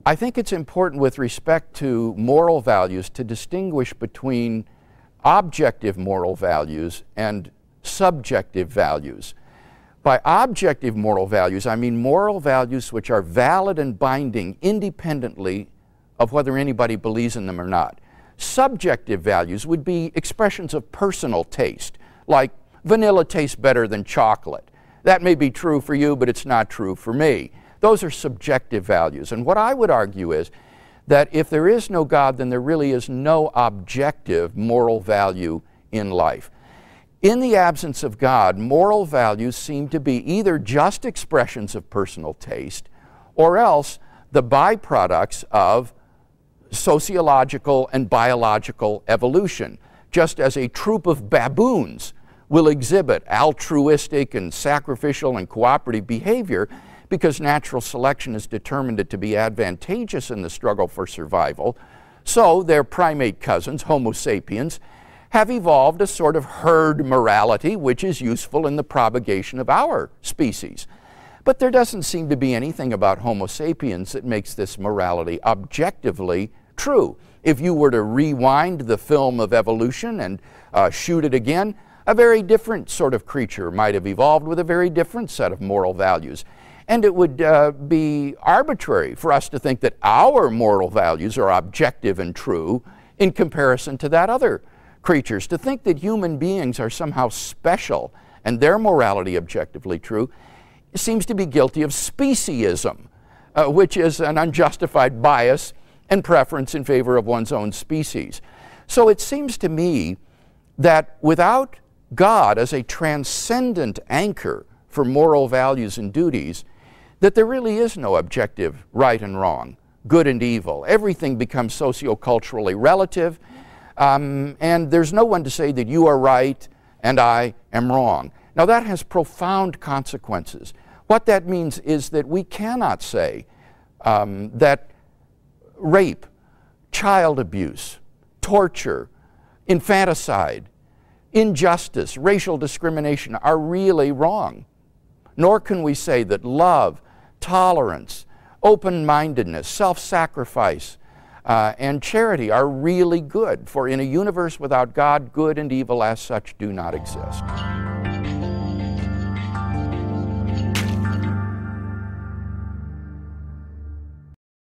I think it's important with respect to moral values to distinguish between objective moral values and subjective values. By objective moral values, I mean moral values which are valid and binding independently of whether anybody believes in them or not. Subjective values would be expressions of personal taste, like vanilla tastes better than chocolate. That may be true for you, but it's not true for me. Those are subjective values. And what I would argue is that if there is no God, then there really is no objective moral value in life. In the absence of God, moral values seem to be either just expressions of personal taste or else the byproducts of sociological and biological evolution, just as a troop of baboons will exhibit altruistic and sacrificial and cooperative behavior because natural selection has determined it to be advantageous in the struggle for survival. So their primate cousins, Homo sapiens, have evolved a sort of herd morality which is useful in the propagation of our species. But there doesn't seem to be anything about Homo sapiens that makes this morality objectively true. If you were to rewind the film of evolution and shoot it again, a very different sort of creature might have evolved with a very different set of moral values. And it would be arbitrary for us to think that our moral values are objective and true in comparison to that other creatures. To think that human beings are somehow special and their morality objectively true seems to be guilty of speciesism, which is an unjustified bias and preference in favor of one's own species. So it seems to me that without God as a transcendent anchor for moral values and duties, that there really is no objective right and wrong, good and evil. Everything becomes socioculturally relative, and there's no one to say that you are right and I am wrong. Now that has profound consequences. What that means is that we cannot say that rape, child abuse, torture, infanticide, injustice, racial discrimination are really wrong. Nor can we say that love, tolerance, open-mindedness, self-sacrifice, and charity are really good, for in a universe without God, good and evil as such do not exist.